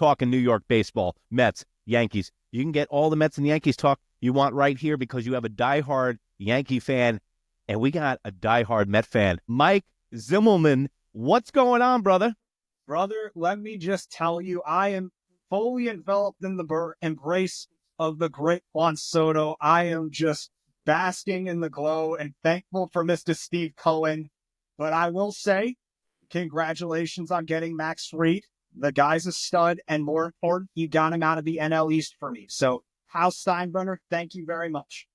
talking New York baseball, Mets, Yankees. You can get all the Mets and Yankees talk you want right here because you have a diehard Yankee fan, and we got a diehard Met fan. Mike Zimmelman, what's going on, brother? Brother, let me just tell you, I am fully enveloped in the embrace of the great Juan Soto. I am just basking in the glow and thankful for Mr. Steve Cohen. But I will say, congratulations on getting Max Fried. The guy's a stud, and more important, you got him out of the NL East for me. So, House Steinbrenner, thank you very much.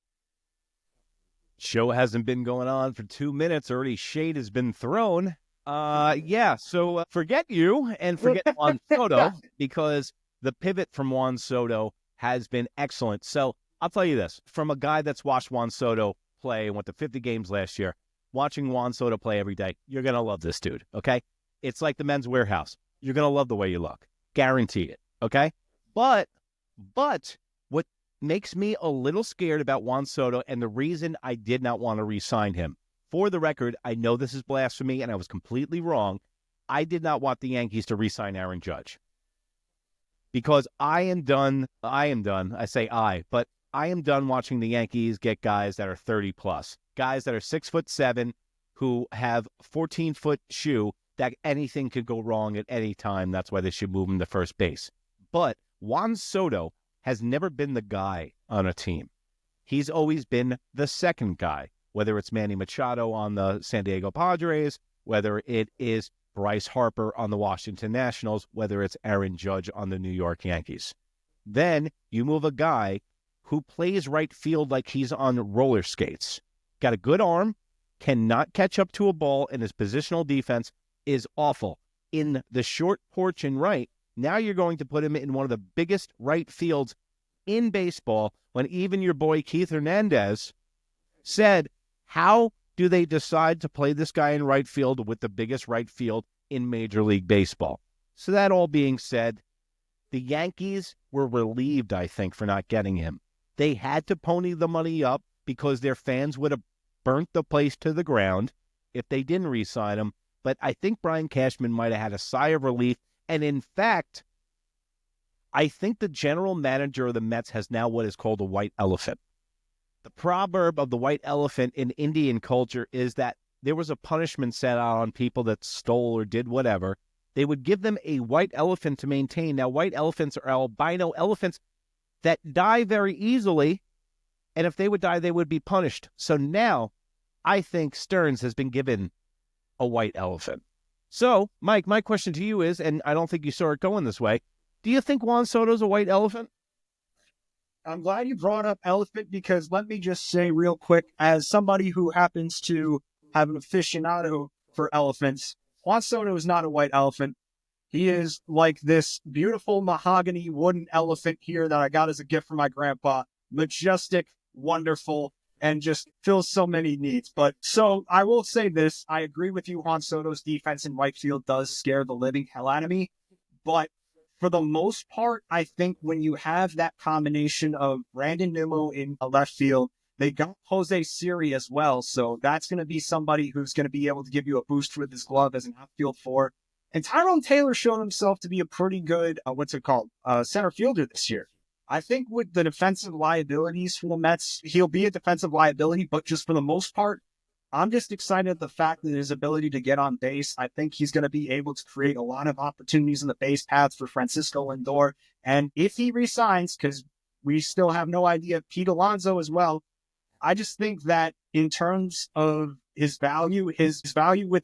Show hasn't been going on for 2 minutes. Already shade has been thrown. So forget you and forget Juan Soto because the pivot from Juan Soto has been excellent. So I'll tell you this, from a guy that's watched Juan Soto play and went to 50 games last year, watching Juan Soto play every day, you're going to love this dude, okay? It's like the Men's Warehouse. You're going to love the way you look. Guarantee it, okay? But what makes me a little scared about Juan Soto and the reason I did not want to re-sign him, for the record, I know this is blasphemy and I was completely wrong. I did not want the Yankees to re-sign Aaron Judge because I am done. I say but I am done watching the Yankees get guys that are 30 plus, guys that are 6'7", who have 14-foot shoe that anything could go wrong at any time. That's why they should move him to first base. But Juan Soto has never been the guy on a team. He's always been the second guy, whether it's Manny Machado on the San Diego Padres, whether it is Bryce Harper on the Washington Nationals, whether it's Aaron Judge on the New York Yankees. Then you move a guy who plays right field like he's on roller skates. Got a good arm, cannot catch up to a ball, and his positional defense is awful. In the short porch and right, now you're going to put him in one of the biggest right fields in baseball when even your boy Keith Hernandez said, how do they decide to play this guy in right field with the biggest right field in Major League Baseball? So that all being said, the Yankees were relieved, I think, for not getting him. They had to pony the money up because their fans would have burnt the place to the ground if they didn't re-sign him. But I think Brian Cashman might have had a sigh of relief. And in fact, I think the general manager of the Mets has now what is called a white elephant. The proverb of the white elephant in Indian culture is that there was a punishment set out on people that stole or did whatever. They would give them a white elephant to maintain. Now, white elephants are albino elephants that die very easily, and if they would die, they would be punished. So now, I think Stearns has been given a white elephant. So, Mike, my question to you is, and I don't think you saw it going this way, do you think Juan Soto's a white elephant? I'm glad you brought up elephant because let me just say real quick, as somebody who happens to have an aficionado for elephants, Juan Soto is not a white elephant. He is like this beautiful mahogany wooden elephant here that I got as a gift from my grandpa. Majestic, wonderful, and just fills so many needs. But so I will say this, I agree with you, Juan Soto's defense in right field does scare the living hell out of me. But for the most part, I think when you have that combination of Brandon Nimmo in a left field, they got Jose Siri as well. So that's going to be somebody who's going to be able to give you a boost with his glove as an outfield four. And Tyrone Taylor showed himself to be a pretty good, center fielder this year. I think with the defensive liabilities for the Mets, he'll be a defensive liability, but just for the most part, I'm just excited at the fact that his ability to get on base. I think he's going to be able to create a lot of opportunities in the base paths for Francisco Lindor. And if he resigns, because we still have no idea, Pete Alonso as well, I just think that in terms of his value with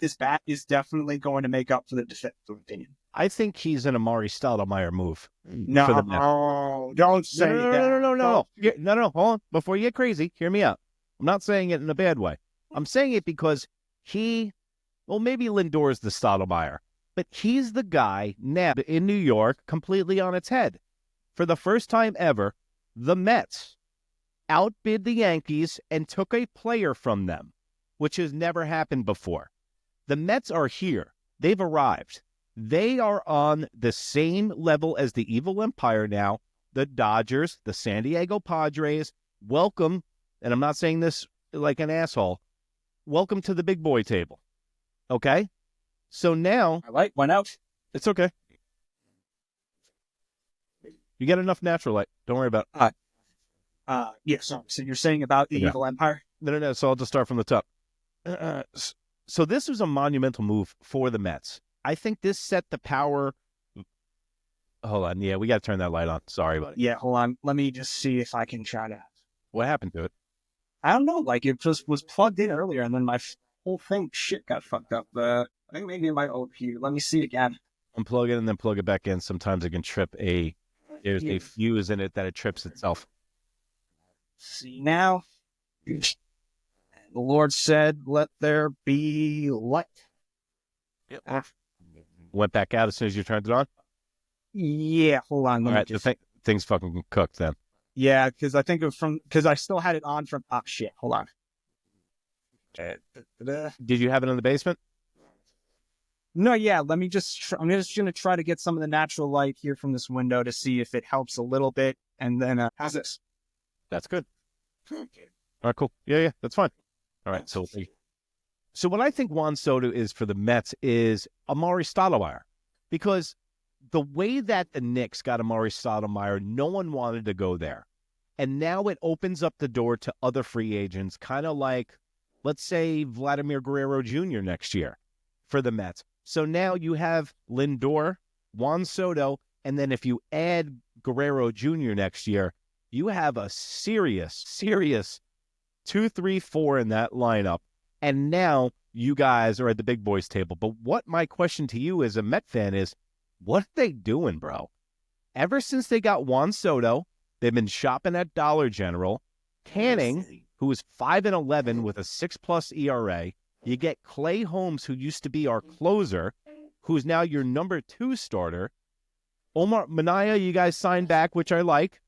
his bat is definitely going to make up for the defensive opinion. I think he's an Amari Stoudemire move. No, don't say that. No, hold on. Before you get crazy, hear me out. I'm not saying it in a bad way. I'm saying it because maybe Lindor is the Stoudemire, but he's the guy now in New York completely on its head. For the first time ever, the Mets outbid the Yankees and took a player from them, which has never happened before. The Mets are here. They've arrived. They are on the same level as the evil empire now. The Dodgers, the San Diego Padres, welcome, and I'm not saying this like an asshole, welcome to the big boy table. Okay? So now... I went out. It's okay. You get enough natural light. Don't worry about it. Yeah, sorry. So you're saying about the Yeah. Evil Empire? No. So I'll just start from the top. So this was a monumental move for the Mets. I think this set the power. Hold on. Yeah, we got to turn that light on. Sorry, buddy. Yeah, hold on. Let me just see if I can try to. What happened to it? I don't know. Like it just was plugged in earlier, and then my whole thing got fucked up. I think maybe it might OP. Let me see again. Unplug it and then plug it back in. Sometimes it can trip there's a fuse in it that it trips itself. See now. The Lord said, "Let there be light." Yep. Went back out as soon as you turned it on? Yeah, hold on. All right, the thing's fucking cooked then. Yeah, because I think it was because I still had it on from. Oh shit! Hold on. Did you have it in the basement? No, yeah. Let me just. I'm just gonna try to get some of the natural light here from this window to see if it helps a little bit. And then, how's this? That's good. All right, cool. Yeah, that's fine. All right, so what I think Juan Soto is for the Mets is Amari Stoudemire, because the way that the Knicks got Amari Stoudemire, no one wanted to go there. And now it opens up the door to other free agents, kind of like, let's say, Vladimir Guerrero Jr. next year for the Mets. So now you have Lindor, Juan Soto, and then if you add Guerrero Jr. next year, you have a serious 2, 3, 4 in that lineup. And now you guys are at the big boys table. But what my question to you as a Met fan is, what are they doing, bro? Ever since they got Juan Soto, they've been shopping at Dollar General. Canning, who is 5-11 with a 6+ ERA. You get Clay Holmes, who used to be our closer, who's now your number 2 starter. Omar Minaya, you guys signed back, which I like.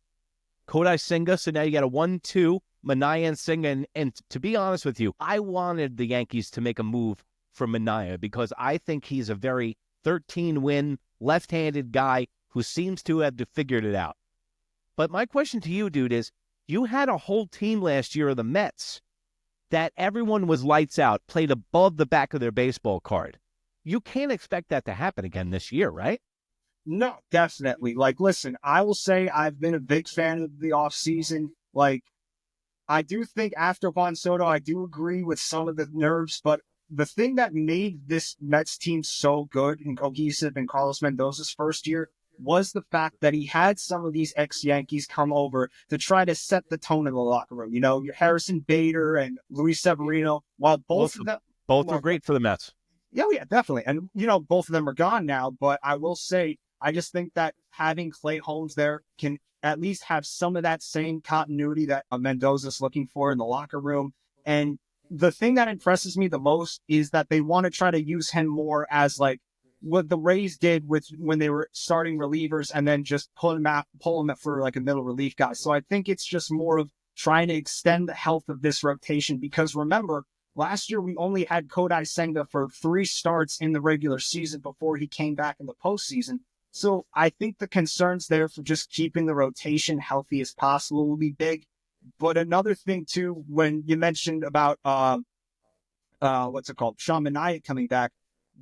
Kodai Senga, so now you got a 1-2, Minaya and Senga. And to be honest with you, I wanted the Yankees to make a move for Minaya because I think he's a very 13-win, left-handed guy who seems to have figured it out. But my question to you, dude, is you had a whole team last year of the Mets that everyone was lights out, played above the back of their baseball card. You can't expect that to happen again this year, right? No, definitely. Like, listen, I will say I've been a big fan of the offseason. Like, I do think after Juan Soto, I do agree with some of the nerves, but the thing that made this Mets team so good and cohesive in Carlos Mendoza's first year was the fact that he had some of these ex-Yankees come over to try to set the tone in the locker room. You know, your Harrison Bader and Luis Severino, while both of them... Both were great for the Mets. Yeah, definitely. And, you know, both of them are gone now, but I will say, I just think that having Clay Holmes there can at least have some of that same continuity that Mendoza's looking for in the locker room. And the thing that impresses me the most is that they want to try to use him more as like what the Rays did with when they were starting relievers and then just pull him up for like a middle relief guy. So I think it's just more of trying to extend the health of this rotation, because remember, last year we only had Kodai Senga for 3 starts in the regular season before he came back in the postseason. So I think the concerns there for just keeping the rotation healthy as possible will be big. But another thing too, when you mentioned about what's it called, Sean Manaea coming back,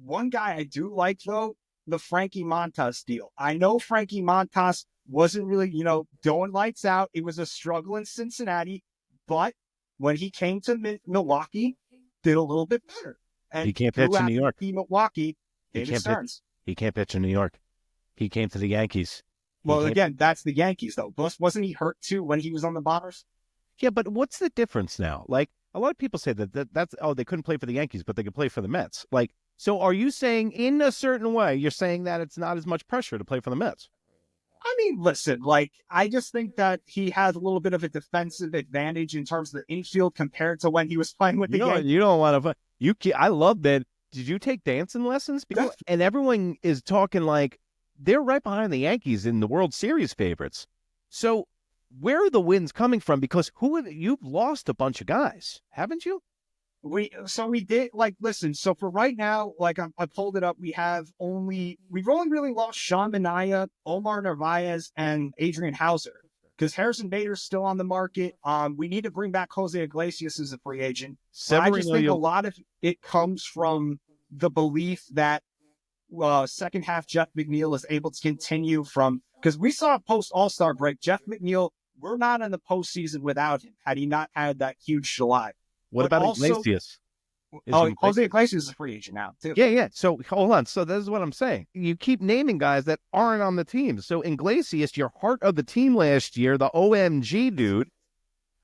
one guy I do like though, the Frankie Montas deal. I know Frankie Montas wasn't really, you know, going lights out. It was a struggle in Cincinnati, but when he came to Milwaukee, did a little bit better. And he can't pitch in New York. Milwaukee, David Stearns. He can't pitch in New York. He came to the Yankees. Well, again, that's the Yankees, though. Wasn't he hurt, too, when he was on the Bombers? Yeah, but what's the difference now? Like, a lot of people say that's, they couldn't play for the Yankees, but they could play for the Mets. Like, so are you saying in a certain way, you're saying that it's not as much pressure to play for the Mets? I mean, listen, like, I just think that he has a little bit of a defensive advantage in terms of the infield compared to when he was playing with the Yankees. You don't want to... I love that. Did you take dancing lessons? And everyone is talking like, they're right behind the Yankees in the World Series favorites. So where are the wins coming from? Because you've lost a bunch of guys, haven't you? We did, like, listen, so for right now, like I pulled it up, we've only really lost Sean Manaea, Omar Narvaez, and Adrian Hauser, because Harrison Bader's still on the market. We need to bring back Jose Iglesias as a free agent. I just think a lot of it comes from the belief that second half Jeff McNeil is able to continue from Because we saw post All-Star break, Jeff McNeil, we're not in the postseason without him had he not had that huge July. What But about also, Iglesias? Jose Iglesias is a free agent now, too. Yeah, yeah. So hold on. So this is what I'm saying. You keep naming guys that aren't on the team. So Iglesias, your heart of the team last year, the OMG dude.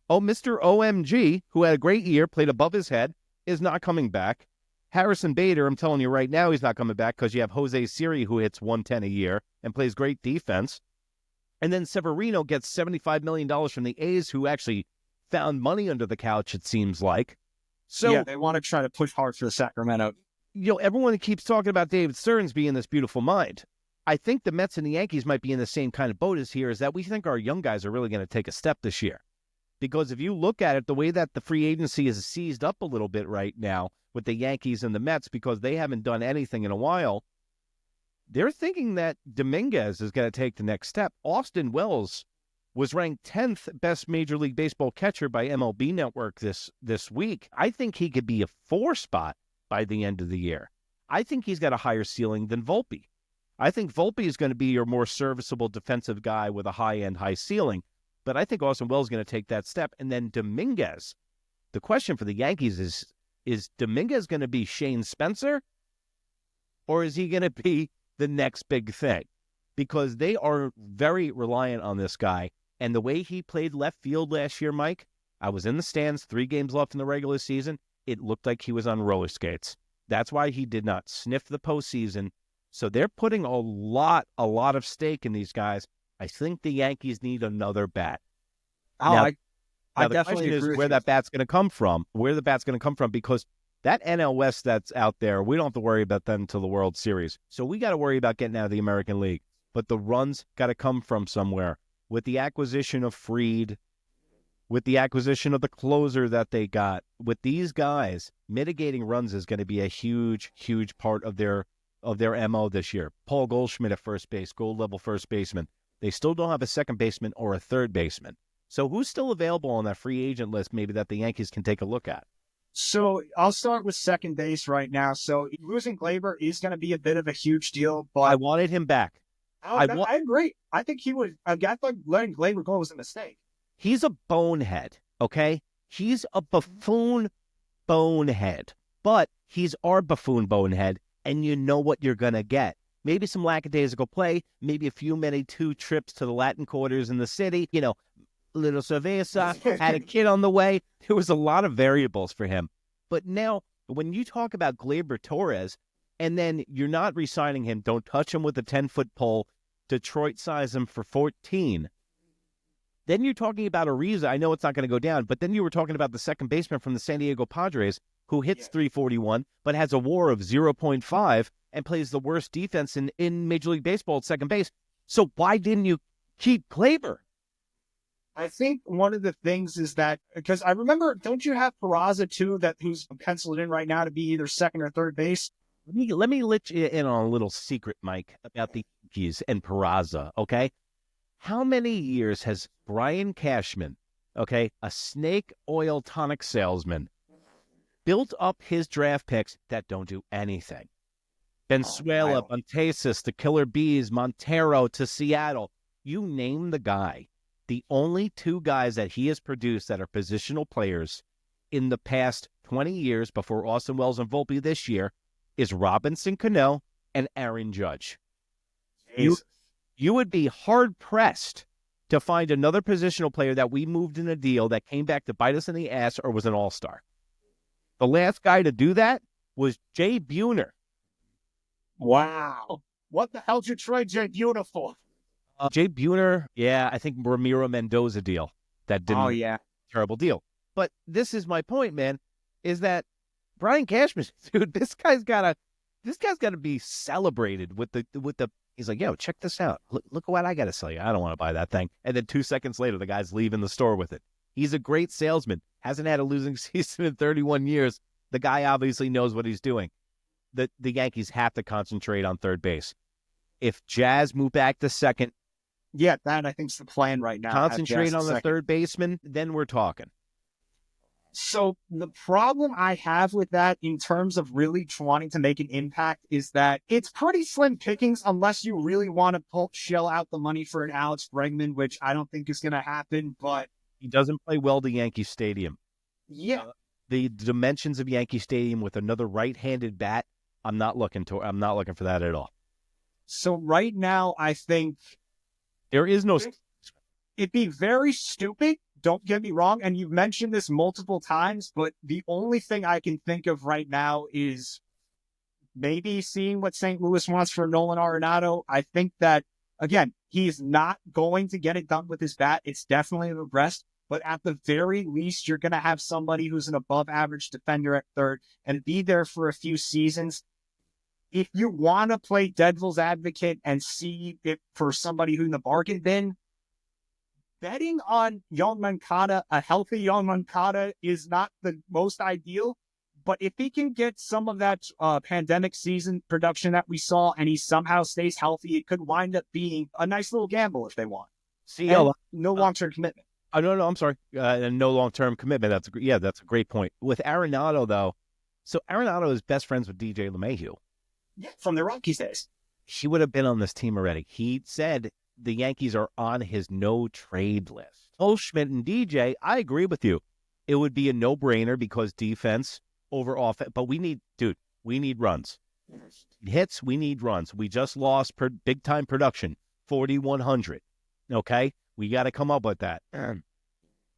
Oh, Mr. OMG, who had a great year, played above his head, is not coming back. Harrison Bader, I'm telling you right now, he's not coming back because you have Jose Siri, who hits 110 a year and plays great defense. And then Severino gets $75 million from the A's, who actually found money under the couch, it seems like. So, yeah, they want to try to push hard for the Sacramento. Everyone keeps talking about David Stearns being this beautiful mind. I think the Mets and the Yankees might be in the same kind of boat as here, is that we think our young guys are really going to take a step this year. Because if you look at it, the way that the free agency is seized up a little bit right now with the Yankees and the Mets, because they haven't done anything in a while, they're thinking that Dominguez is going to take the next step. Austin Wells was ranked 10th best Major League Baseball catcher by MLB Network this week. I think he could be a 4 spot by the end of the year. I think he's got a higher ceiling than Volpe. I think Volpe is going to be your more serviceable defensive guy with a high-end, high ceiling. But I think Austin Wells is going to take that step. And then Dominguez, the question for the Yankees is Dominguez going to be Shane Spencer? Or is he going to be the next big thing? Because they are very reliant on this guy. And the way he played left field last year, Mike, I was in the stands, 3 games left in the regular season. It looked like he was on roller skates. That's why he did not sniff the postseason. So they're putting a lot of stake in these guys. I think the Yankees need another bat. I the definitely question is agree where with that bat's going to come from. Where the bat's going to come from, because that NL West that's out there, we don't have to worry about them until the World Series. So we got to worry about getting out of the American League. But the runs got to come from somewhere. With the acquisition of Fried, with the acquisition of the closer that they got, with these guys, mitigating runs is going to be a huge, huge part of their MO this year. Paul Goldschmidt at first base, gold level first baseman. They still don't have a second baseman or a third baseman. So who's still available on that free agent list maybe that the Yankees can take a look at? So I'll start with second base right now. So losing Glaber is going to be a bit of a huge deal, but I wanted him back. I agree. I think he was. I thought letting Glaber go was a mistake. He's a bonehead, okay? He's a buffoon bonehead, but he's our buffoon bonehead, and you know what you're going to get. Maybe some lackadaisical play, maybe a few 2 trips to the Latin quarters in the city, little cerveza, had a kid on the way. There was a lot of variables for him. But now, when you talk about Gleyber Torres, and then you're not re-signing him, don't touch him with a 10-foot pole, Detroit size him for 14. Then you're talking about Ariza. I know it's not going to go down, but then you were talking about the second baseman from the San Diego Padres, who hits 341, but has a WAR of 0.5 and plays the worst defense in Major League Baseball at second base. So why didn't you keep Gleyber? I think one of the things is that, because I remember, don't you have Peraza too, who's penciled in right now to be either second or third base? Let me let you in on a little secret, Mike, about the Yankees and Peraza, okay? How many years has Brian Cashman, okay, a snake oil tonic salesman, built up his draft picks that don't do anything? Bensuela, Montesis, the Killer Bees, Montero to Seattle. You name the guy. The only 2 guys that he has produced that are positional players in the past 20 years before Austin Wells and Volpe this year is Robinson Cano and Aaron Judge. You would be hard-pressed to find another positional player that we moved in a deal that came back to bite us in the ass or was an all-star. The last guy to do that was Jay Buhner. Wow. What the hell did you trade Jay Buhner for? Jay Buhner, I think Ramiro Mendoza deal. That didn't terrible deal. But this is my point, man, is that Brian Cashman, dude, this guy's gotta be celebrated with the he's like, yo, check this out. Look at what I gotta sell you. I don't want to buy that thing. And then 2 seconds later, the guy's leaving the store with it. He's a great salesman. Hasn't had a losing season in 31 years. The guy obviously knows what he's doing. The Yankees have to concentrate on third base. If Jazz move back to second, that I think is the plan right now. Concentrate on the third baseman, then we're talking. So the problem I have with that in terms of really wanting to make an impact is that it's pretty slim pickings unless you really want to shell out the money for an Alex Bregman, which I don't think is going to happen. But He doesn't play well to Yankee Stadium. yeah, The dimensions of Yankee Stadium with another right-handed bat, I'm not looking for that at all. so right now I think There is no. it'd be very stupid. Don't get me wrong. And you've mentioned this multiple times, but the only thing I can think of right now is maybe seeing what St. Louis wants for Nolan Arenado. I think that, again, he's not going to get it done with his bat. It's definitely regressed. But at the very least, you're going to have somebody who's an above average defender at third and be there for a few seasons. If you want to play devil's advocate and see if for somebody who in the bargain bin, betting on Yoan Moncada, a healthy Yoan Moncada, is not the most ideal. But if he can get some of that pandemic season production that we saw and he somehow stays healthy, it could wind up being a nice little gamble if they want. See, And no long-term commitment. no, I'm sorry. And no long-term commitment. That's a great point. With Arenado, though, so Arenado is best friends with DJ LeMahieu. Yeah, from the Rockies days. He would have been on this team already. He said the Yankees are on his no-trade list. Goldschmidt and DJ, I agree with you. It would be a no-brainer because defense over offense. But we need runs. Hits, we need runs. We just lost big-time production, 4,100. Okay? We got to come up with that.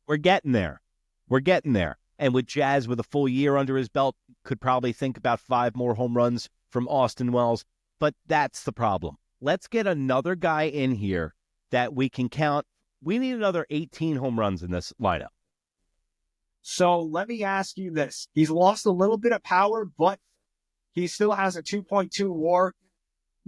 We're getting there. And with Jazz with a full year under his belt, could probably think about 5 more home runs from Austin Wells. But that's the problem. Let's get another guy in here that we can count. We need another 18 home runs in this lineup. So let me ask you this. He's lost a little bit of power, but he still has a 2.2 WAR.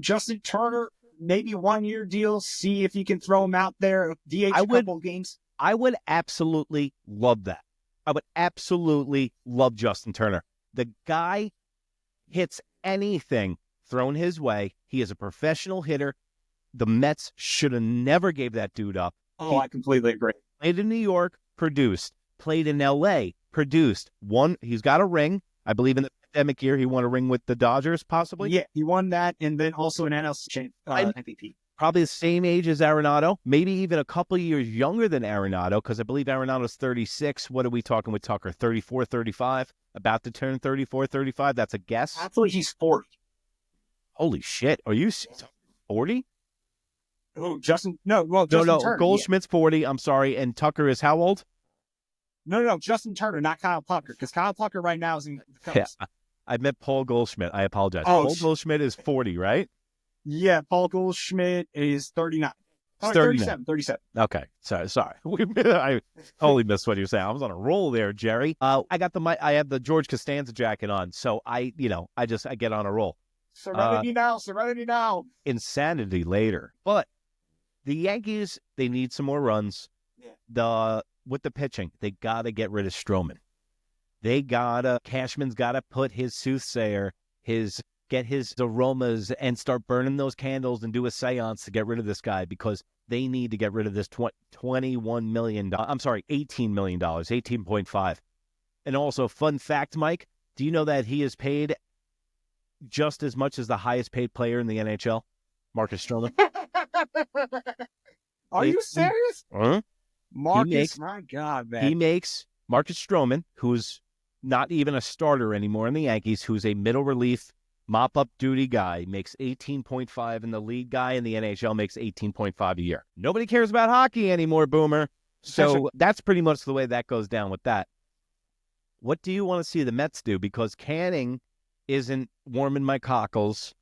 Justin Turner, maybe 1-year deal. See if you can throw him out there. DH a couple games. I would absolutely love that. I would absolutely love Justin Turner. The guy hits anything thrown his way. He is a professional hitter. The Mets should have never gave that dude up. Oh, I completely agree. Played in New York, produced. Played in L.A., produced. Won. He's got a ring. I believe in the pandemic year, he won a ring with the Dodgers, possibly. Yeah, he won that, and then also an NL MVP. Probably the same age as Arenado, maybe even a couple of years younger than Arenado, because I believe Arenado's 36. What are we talking with Tucker? 34, 35? About to turn 34, 35? That's a guess. Actually, he's 40. Holy shit. Are you 40? Oh, Justin Turner. Goldschmidt's 40. I'm sorry. And Tucker is how old? No, Justin Turner, not Kyle Tucker, because Kyle Tucker right now is in the Cubs. Yeah, I meant Paul Goldschmidt. I apologize. Oh, Paul Goldschmidt is 40, right? Yeah, Paul Goldschmidt is 39. 37. Okay, sorry. I totally missed what you were saying. I was on a roll there, Jerry. I have the George Costanza jacket on, so I get on a roll. Serenity now. Insanity later. But the Yankees, they need some more runs. Yeah. With the pitching, they got to get rid of Stroman. Cashman's got to put his soothsayer, get his aromas and start burning those candles and do a seance to get rid of this guy because they need to get rid of this $21 million. I'm sorry, $18 million, 18.5. And also, fun fact, Mike, do you know that he is paid just as much as the highest paid player in the NHL, Marcus Stroman? Are you serious? Huh? Marcus, my God, man. He makes Marcus Stroman, who's not even a starter anymore in the Yankees, who's a middle relief, mop-up duty guy, makes 18.5, and the lead guy in the NHL makes 18.5 a year. Nobody cares about hockey anymore, Boomer. So that's pretty much the way that goes down with that. What do you want to see the Mets do? Because Canning isn't warming my cockles.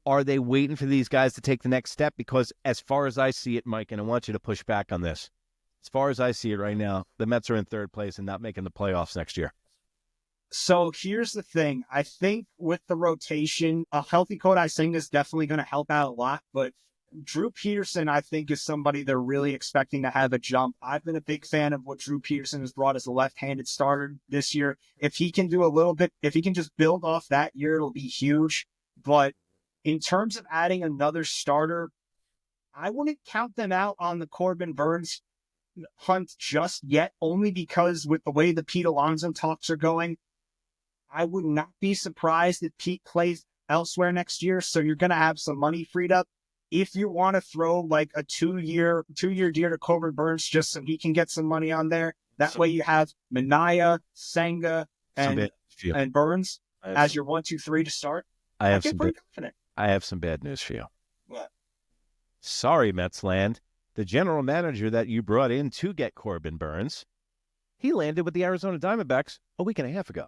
Are they waiting for these guys to take the next step? Because as far as I see it, Mike, and I want you to push back on this, as far as I see it right now, the Mets are in third place and not making the playoffs next year. So here's the thing. I think with the rotation, a healthy Kodai Singh is definitely going to help out a lot. But Drew Peterson, I think, is somebody they're really expecting to have a jump. I've been a big fan of what Drew Peterson has brought as a left-handed starter this year. If he can do a little bit, if he can just build off that year, it'll be huge. But in terms of adding another starter, I wouldn't count them out on the Corbin Burns hunt just yet, only because with the way the Pete Alonso talks are going, I would not be surprised if Pete plays elsewhere next year. So you're going to have some money freed up. If you want to throw like a two-year deal to Corbin Burns just so he can get some money on there, that way you have Minaya, Senga, and Burns as your 1, 2, 3 to start. I feel pretty confident. I have some bad news for you. What? Sorry, Mets land. The general manager that you brought in to get Corbin Burns, he landed with the Arizona Diamondbacks a week and a half ago.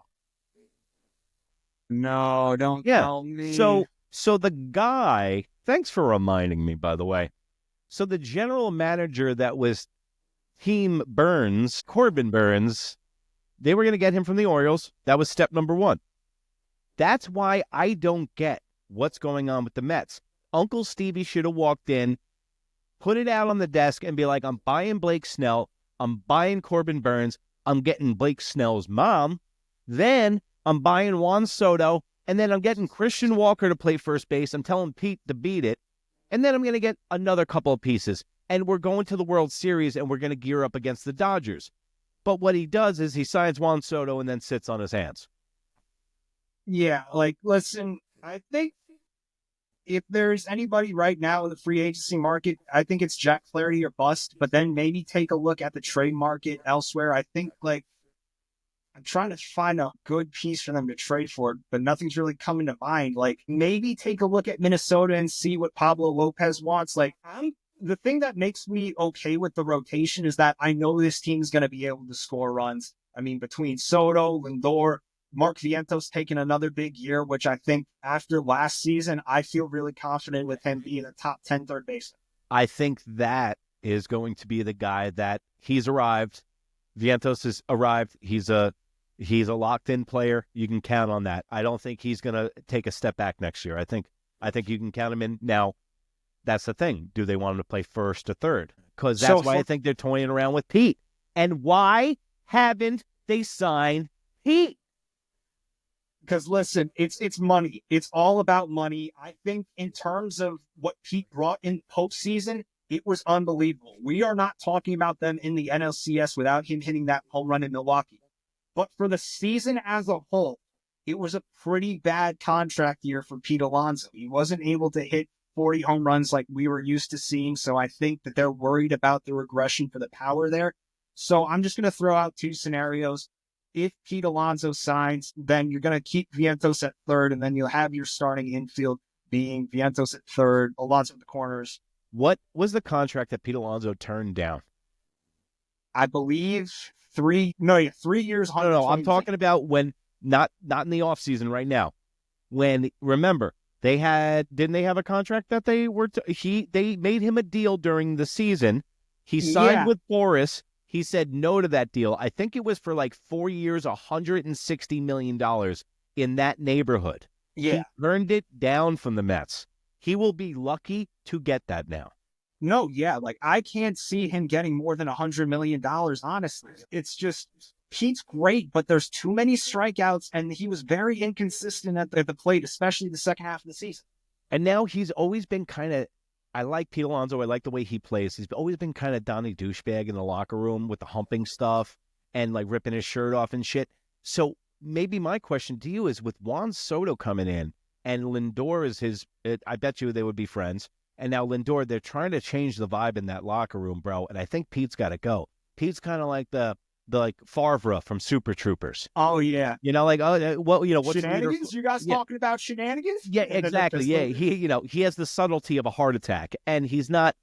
No, don't tell me. So the guy, thanks for reminding me, by the way. So the general manager that was Team Burns, Corbin Burns, they were going to get him from the Orioles. That was step number one. That's why I don't get what's going on with the Mets. Uncle Stevie should have walked in, put it out on the desk, and be like, I'm buying Blake Snell. I'm buying Corbin Burns. I'm getting Blake Snell's mom. Then I'm buying Juan Soto. And then I'm getting Christian Walker to play first base. I'm telling Pete to beat it. And then I'm going to get another couple of pieces. And we're going to the World Series, and we're going to gear up against the Dodgers. But what he does is he signs Juan Soto and then sits on his hands. Yeah, like, listen, I think if there's anybody right now in the free agency market, I think it's Jack Flaherty or bust, but then maybe take a look at the trade market elsewhere. I think, like, I'm trying to find a good piece for them to trade for, but nothing's really coming to mind. Like, maybe take a look at Minnesota and see what Pablo Lopez wants. Like, the thing that makes me okay with the rotation is that I know this team's going to be able to score runs. I mean, between Soto, Lindor, Mark Vientos taking another big year, which I think after last season, I feel really confident with him being a top 10 third baseman. I think that is going to be the guy that he's arrived. Vientos has arrived. He's a locked-in player. You can count on that. I don't think he's going to take a step back next year. I think you can count him in. Now, that's the thing. Do they want him to play first or third? Because that's why I think they're toying around with Pete. And why haven't they signed Pete? Because listen, it's money. It's all about money. I think in terms of what Pete brought in postseason, it was unbelievable. We are not talking about them in the NLCS without him hitting that home run in Milwaukee. But for the season as a whole, it was a pretty bad contract year for Pete Alonso. He wasn't able to hit 40 home runs like we were used to seeing. So I think that they're worried about the regression for the power there. So I'm just going to throw out two scenarios. If Pete Alonso signs, then you're going to keep Vientos at third, and then you'll have your starting infield being Vientos at third, Alonso at the corners. What was the contract that Pete Alonso turned down? I believe 3 years. No, I'm talking about when, not in the offseason right now. When, remember, didn't they have a contract that they made him a deal during the season. He signed with Boris. He said no to that deal. I think it was for like 4 years, $160 million in that neighborhood. Yeah. He turned it down from the Mets. He will be lucky to get that now. No, yeah. Like, I can't see him getting more than $100 million, honestly. It's just, Pete's great, but there's too many strikeouts, and he was very inconsistent at the plate, especially the second half of the season. And now he's always been kind of, I like Pete Alonso. I like the way he plays. He's always been kind of Donnie douchebag in the locker room with the humping stuff and like ripping his shirt off and shit. So maybe my question to you is, with Juan Soto coming in and Lindor is I bet you they would be friends. And now Lindor, they're trying to change the vibe in that locker room, bro. And I think Pete's got to go. Pete's kind of like the Favre from Super Troopers. Oh, yeah. You know, like, what's shenanigans? You guys talking about shenanigans? Yeah, exactly. Yeah, he has the subtlety of a heart attack, and he's not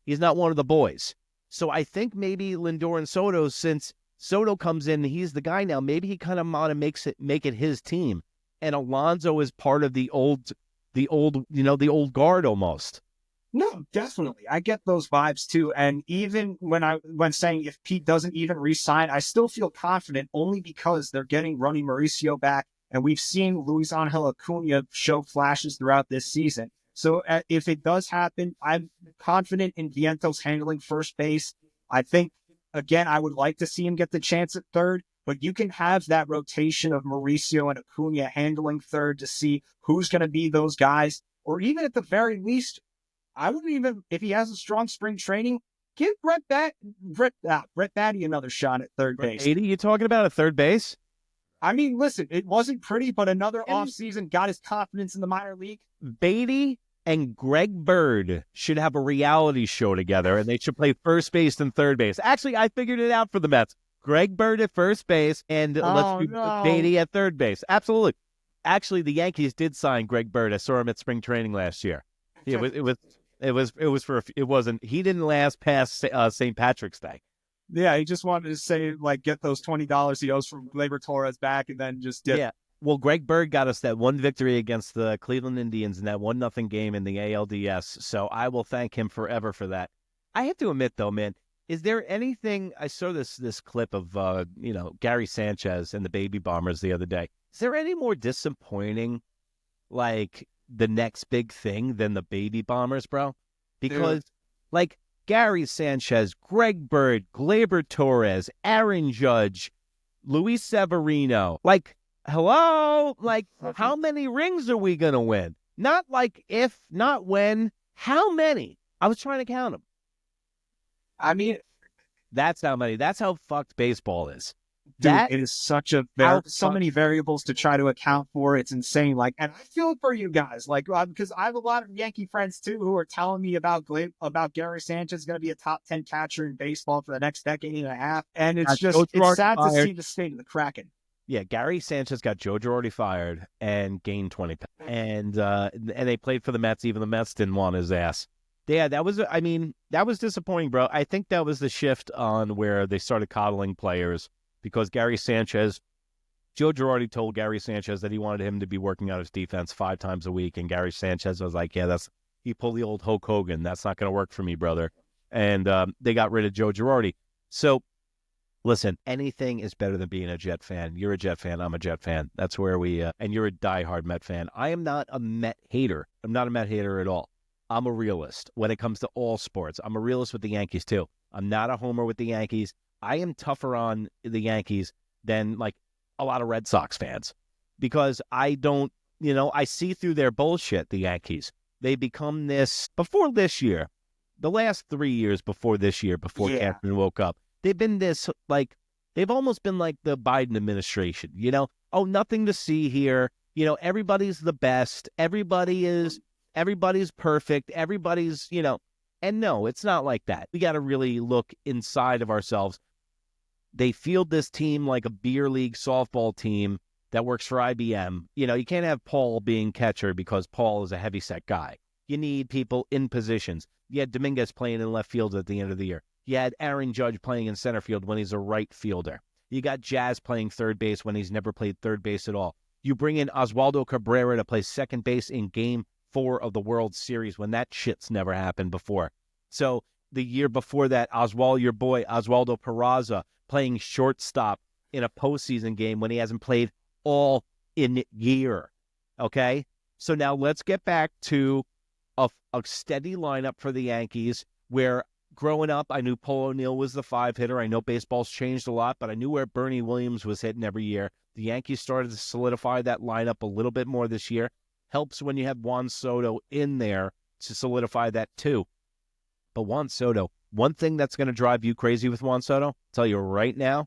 one of the boys. So I think maybe Lindor and Soto, since Soto comes in, he's the guy now. Maybe he kind of want to make it his team, and Alonso is part of the old guard almost. No, definitely. I get those vibes too. And even when saying if Pete doesn't even re-sign, I still feel confident only because they're getting Ronnie Mauricio back. And we've seen Luis Angel Acuna show flashes throughout this season. So if it does happen, I'm confident in Vientos handling first base. I think, again, I would like to see him get the chance at third, but you can have that rotation of Mauricio and Acuna handling third to see who's going to be those guys. Or even at the very least, I wouldn't even, if he has a strong spring training, Give Brett Batty another shot at third base. 80, you talking about at third base? I mean, listen, it wasn't pretty, but another And offseason got his confidence in the minor league. Beatty and Greg Bird should have a reality show together, and they should play first base and third base. Actually, I figured it out for the Mets. Greg Bird at first base, and let's do Beatty at third base. Absolutely. Actually, the Yankees did sign Greg Bird. I saw him at spring training last year. He didn't last past St. Patrick's Day. Yeah, he just wanted to say, like, get those $20 he owes from Gleyber Torres back and then just dip. Yeah. Well, Greg Bird got us that one victory against the Cleveland Indians in that 1-0 game in the ALDS. So I will thank him forever for that. I have to admit, though, man, is there anything? I saw this clip of Gary Sanchez and the Baby Bombers the other day. Is there any more disappointing, like, the next big thing than the Baby Bombers, bro? Because, like, Gary Sanchez, Greg Bird, Gleyber Torres, Aaron Judge, Luis Severino. Like, hello? Like, how many rings are we going to win? Not like if, not when. How many? I was trying to count them. I mean, that's how many. That's how fucked baseball is. Dude, it is such so many variables to try to account for. It's insane. Like, and I feel for you guys, like, because I have a lot of Yankee friends too who are telling me about Gary Sanchez going to be a top 10 catcher in baseball for the next decade and a half. And it's sad to see the state of the Kraken. Yeah, Gary Sanchez got Joe Girardi fired and gained 20 pounds. And they played for the Mets. Even the Mets didn't want his ass. Yeah, that was disappointing, bro. I think that was the shift on where they started coddling players. Because Gary Sanchez, Joe Girardi told Gary Sanchez that he wanted him to be working out his defense 5 times a week. And Gary Sanchez was like, yeah, he pulled the old Hulk Hogan. That's not going to work for me, brother. And they got rid of Joe Girardi. So, listen, anything is better than being a Jet fan. You're a Jet fan. I'm a Jet fan. That's where and you're a diehard Met fan. I am not a Met hater. I'm not a Met hater at all. I'm a realist when it comes to all sports. I'm a realist with the Yankees, too. I'm not a homer with the Yankees. I am tougher on the Yankees than, like, a lot of Red Sox fans because I don't, I see through their bullshit, the Yankees. They become this, before this year, the last 3 years before this year, before Cashman woke up, they've been this, like, they've almost been like the Biden administration, Oh, nothing to see here. Everybody's the best. Everybody's perfect. Everybody's, and no, it's not like that. We got to really look inside of ourselves. They field this team like a beer league softball team that works for IBM. You can't have Paul being catcher because Paul is a heavyset guy. You need people in positions. You had Dominguez playing in left field at the end of the year. You had Aaron Judge playing in center field when he's a right fielder. You got Jazz playing third base when he's never played third base at all. You bring in Oswaldo Cabrera to play second base in Game 4 of the World Series when that shit's never happened before. So the year before that, your boy Oswaldo Peraza, playing shortstop in a postseason game when he hasn't played all in year. Okay? So now let's get back to a steady lineup for the Yankees where growing up, I knew Paul O'Neill was the 5 hitter. I know baseball's changed a lot, but I knew where Bernie Williams was hitting every year. The Yankees started to solidify that lineup a little bit more this year. Helps when you have Juan Soto in there to solidify that too. But Juan Soto, one thing that's going to drive you crazy with Juan Soto, I'll tell you right now,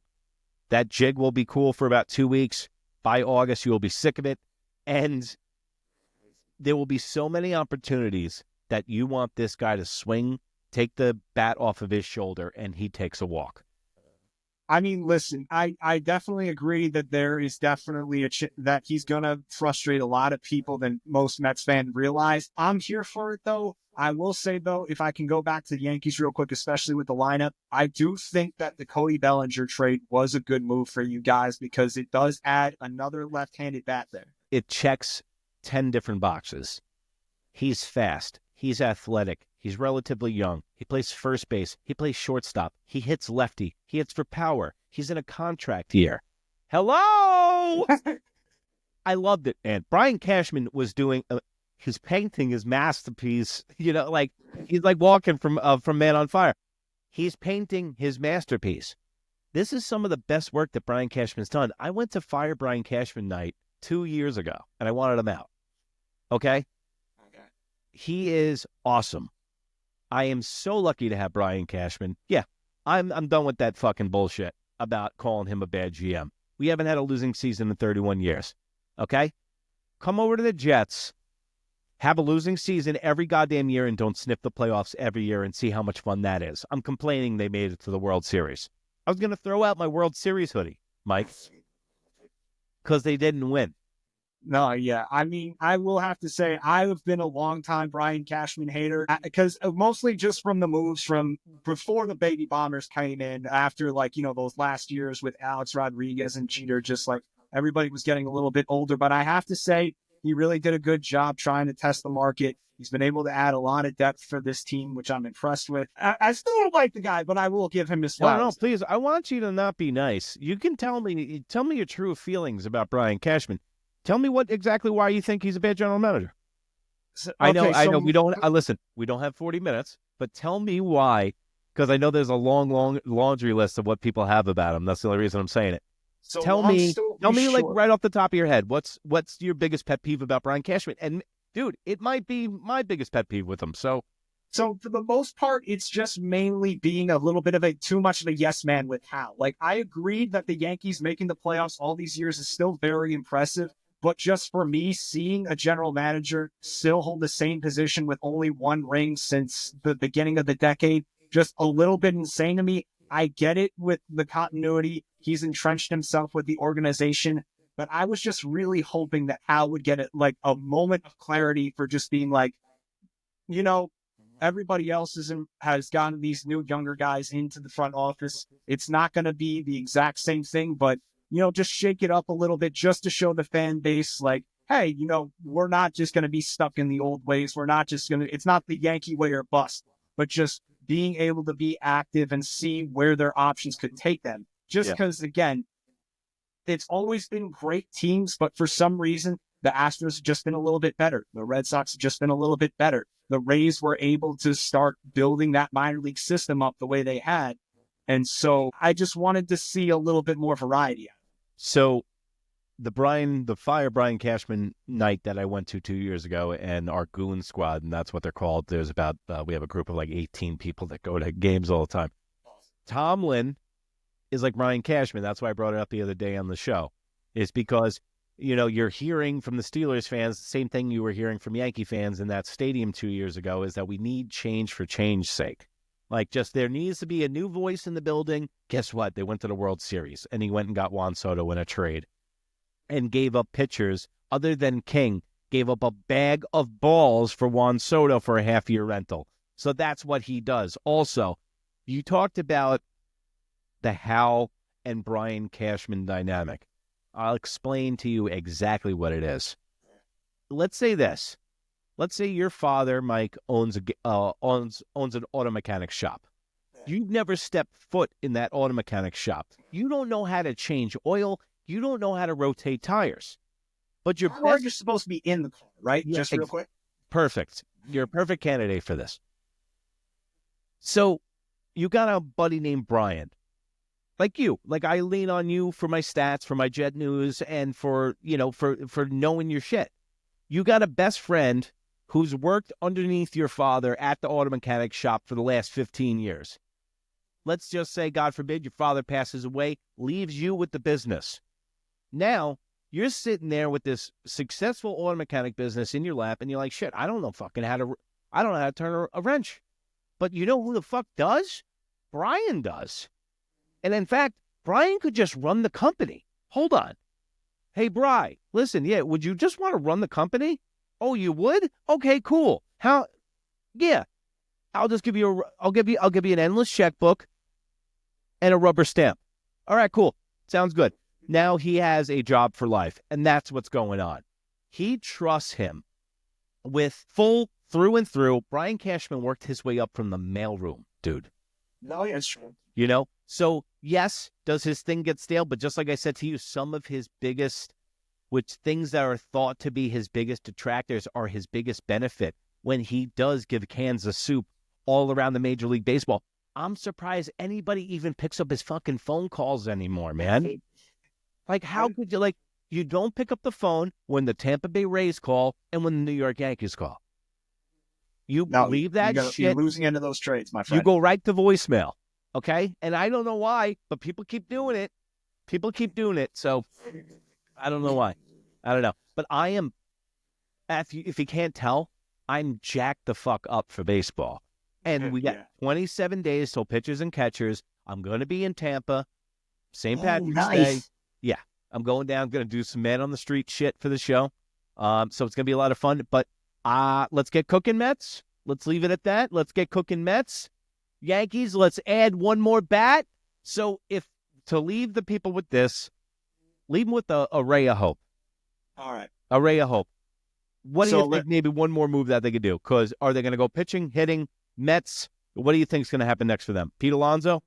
that jig will be cool for about 2 weeks. By August, you will be sick of it. And there will be so many opportunities that you want this guy to swing, take the bat off of his shoulder, and he takes a walk. I mean, listen, I definitely agree that there is definitely that he's going to frustrate a lot of people than most Mets fans realize. I'm here for it, though. I will say, though, if I can go back to the Yankees real quick, especially with the lineup, I do think that the Cody Bellinger trade was a good move for you guys because it does add another left-handed bat there. It checks 10 different boxes. He's fast. He's athletic. He's relatively young. He plays first base. He plays shortstop. He hits lefty. He hits for power. He's in a contract year. Hello! I loved it, man. Brian Cashman was doing his painting, his masterpiece. Like he's like walking from Man on Fire. He's painting his masterpiece. This is some of the best work that Brian Cashman's done. I went to Fire Brian Cashman night 2 years ago, and I wanted him out. Okay? He is awesome. I am so lucky to have Brian Cashman. Yeah, I'm done with that fucking bullshit about calling him a bad GM. We haven't had a losing season in 31 years. Okay? Come over to the Jets, have a losing season every goddamn year, and don't sniff the playoffs every year and see how much fun that is. I'm complaining they made it to the World Series. I was going to throw out my World Series hoodie, Mike, because they didn't win. No, yeah. I mean, I will have to say I've been a long time Brian Cashman hater because mostly just from the moves from before the baby bombers came in after like, those last years with Alex Rodriguez and Jeter, just like everybody was getting a little bit older. But I have to say he really did a good job trying to test the market. He's been able to add a lot of depth for this team, which I'm impressed with. I still don't like the guy, but I will give him his No, flowers. please. I want you to not be nice. You can tell me your true feelings about Brian Cashman. Tell me why you think he's a bad general manager. I know, Okay, so we don't, listen, we don't have 40 minutes, but tell me why, because I know there's a long laundry list of what people have about him. That's the only reason I'm saying it. Tell long me, story like short. right off the top of your head, what's your biggest pet peeve about Brian Cashman? And dude, it might be my biggest pet peeve with him. So For the most part, it's just mainly being a little bit of too much of a yes man with Hal. Like, I agreed that the Yankees making the playoffs all these years is still very impressive. But just for me, seeing a general manager still hold the same position with only one ring since the beginning of the decade, just a little bit insane to me. I get it with the continuity. He's entrenched himself with the organization. But I was just really hoping that Hal would get it like a moment of clarity for just being like, you know, everybody else has gotten these new younger guys into the front office. It's not going to be the exact same thing, but just shake it up a little bit just to show the fan base, like, hey, we're not just going to be stuck in the old ways. We're not just going to. It's not the Yankee way or bust, but just being able to be active and see where their options could take them. Just yeah, because, again, it's always been great teams, but for some reason, the Astros have just been a little bit better. The Red Sox have just been a little bit better. The Rays were able to start building that minor league system up the way they had. And so I just wanted to see a little bit more variety. so the Fire Brian Cashman night that I went to 2 years ago, and our goon squad, and that's what they're called. There's about we have a group of like 18 people that go to games all the time. Tomlin is like Brian Cashman. That's why I brought it up the other day on the show. Is because you're hearing from the Steelers fans the same thing you were hearing from Yankee fans in that stadium 2 years ago, is that we need change for change's sake. Like, just there needs to be a new voice in the building. Guess what? They went to the World Series, and he went and got Juan Soto in a trade and gave up pitchers other than King, gave up a bag of balls for Juan Soto for a half-year rental. So that's what he does. Also, you talked about the Hal and Brian Cashman dynamic. I'll explain to you exactly what it is. Let's say this. Let's say your father, Mike, owns an auto mechanic shop. You've never stepped foot in that auto mechanic shop. You don't know how to change oil. You don't know how to rotate tires. But your Or best... you're supposed to be in the car, right? Yeah, Just real quick. perfect. You're a perfect candidate for this. So you got a buddy named Brian. Like you. Like, I lean on you for my stats, for my Jet News, and for knowing your shit. You got a best friend who's worked underneath your father at the auto mechanic shop for the last 15 years. Let's just say, God forbid, your father passes away, leaves you with the business. Now, you're sitting there with this successful auto mechanic business in your lap, and you're like, shit, I don't know how to turn a wrench. But you know who the fuck does? Brian does. And in fact, Brian could just run the company. Hold on. Hey, Bri, listen, yeah, would you just want to run the company? Oh, you would? Okay, cool. How? Yeah, I'll give you an endless checkbook and a rubber stamp. All right, cool. Sounds good. Now he has a job for life, and that's what's going on. He trusts him with full through and through. Brian Cashman worked his way up from the mailroom, dude. No, yeah, it's true. So yes, does his thing get stale? But just like I said to you, some of his biggest, which things that are thought to be his biggest detractors are his biggest benefit when he does give cans of soup all around the Major League Baseball. I'm surprised anybody even picks up his fucking phone calls anymore, man. Like, how could you, you don't pick up the phone when the Tampa Bay Rays call and when the New York Yankees call. You No, leave that you're shit. losing into those trades, my You friend. go right to voicemail. Okay? And I don't know why, but people keep doing it. People keep doing it. So I don't know why. I don't know. But I am, if you can't tell, I'm jacked the fuck up for baseball. And we got 27 days till pitchers and catchers. I'm going to be in Tampa, St. Patrick's Day. Yeah, I'm going down. Going to do some man on the street shit for the show. So it's going to be a lot of fun. But let's get cooking, Mets. Let's leave it at that. Let's get cooking, Mets. Yankees, let's add one more bat. So to leave the people with this, leave them with a ray of hope. All right. A ray of hope. What do you think maybe one more move that they could do? Because are they going to go pitching, hitting, Mets? What do you think is going to happen next for them? Pete Alonso?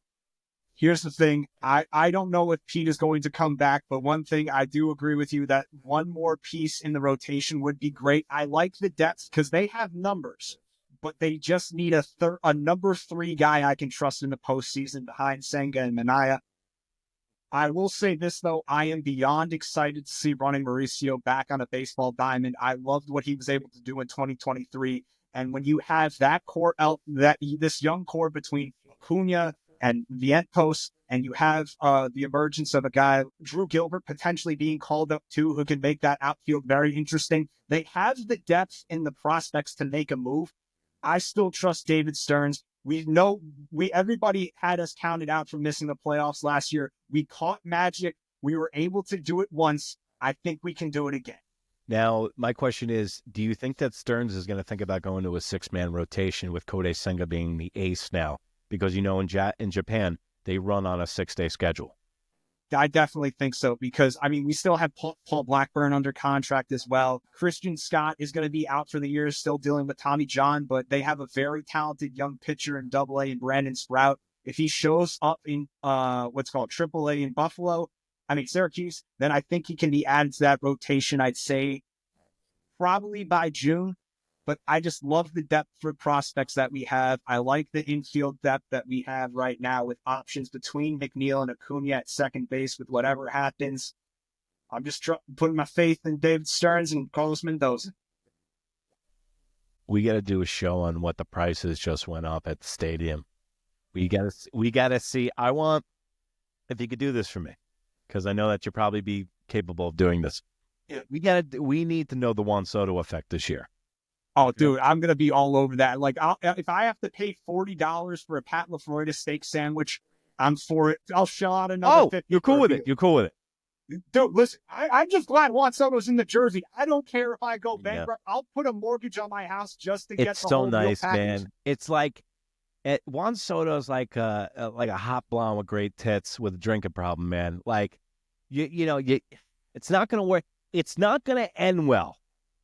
Here's the thing. I don't know if Pete is going to come back, but one thing I do agree with you that one more piece in the rotation would be great. I like the depth because they have numbers, but they just need a number 3 guy I can trust in the postseason behind Senga and Minaya. I will say this, though. I am beyond excited to see Ronnie Mauricio back on a baseball diamond. I loved what he was able to do in 2023. And when you have that core, this young core between Acuna and Vientos, and you have the emergence of a guy, Drew Gilbert, potentially being called up too, who can make that outfield very interesting. They have the depth in the prospects to make a move. I still trust David Stearns. We know everybody had us counted out for missing the playoffs last year. We caught magic. We were able to do it once. I think we can do it again. Now, my question is, do you think that Stearns is going to think about going to a 6-man rotation with Kodai Senga being the ace now? Because, in Japan, they run on a 6-day schedule. I definitely think so because, we still have Paul Blackburn under contract as well. Christian Scott is going to be out for the year, still dealing with Tommy John, but they have a very talented young pitcher in Double A and Brandon Sprout. If he shows up in what's called Triple A in Syracuse, then I think he can be added to that rotation, I'd say probably by June. But I just love the depth for prospects that we have. I like the infield depth that we have right now with options between McNeil and Acuna at second base with whatever happens. I'm just putting my faith in David Stearns and Carlos Mendoza. We got to do a show on what the prices just went up at the stadium. We got to see. I want, if you could do this for me, because I know that you'll probably be capable of doing this. Yeah. We need to know the Juan Soto effect this year. Oh, dude, I'm going to be all over that. Like, if I have to pay $40 for a Pat LaFlorida steak sandwich, I'm for it. I'll shell out another $50. You're cool with it. You're cool with it. Dude, listen, I'm just glad Juan Soto's in the jersey. I don't care if I go bankrupt. Yeah. I'll put a mortgage on my house just to get the whole nice, package. Man. It's like Juan Soto's like a hot blonde with great tits with a drinking problem, man. Like, it's not going to work. It's not going to end well.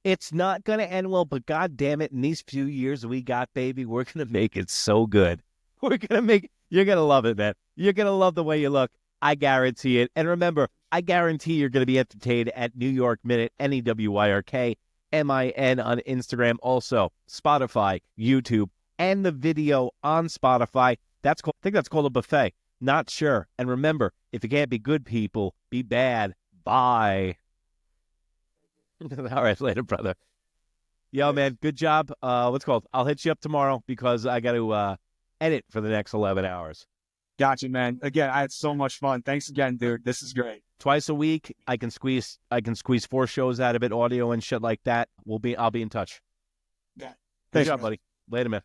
It's not going to end well, but God damn it, in these few years we got, baby, we're going to make it so good. You're going to love it, man. You're going to love the way you look. I guarantee it. And remember, I guarantee you're going to be entertained at New York Minute, NEWYRK, MIN on Instagram, also Spotify, YouTube, and the video on Spotify. I think that's called a buffet. Not sure. And remember, if you can't be good people, be bad. Bye. All right, later, brother. Yo, man, good job. What's called? I'll hit you up tomorrow because I got to edit for the next 11 hours. Gotcha, man. Again, I had so much fun. Thanks again, dude. This is great. Twice a week, I can squeeze 4 shows out of it, audio and shit like that. I'll be in touch. Yeah. Good job, buddy. Later, man.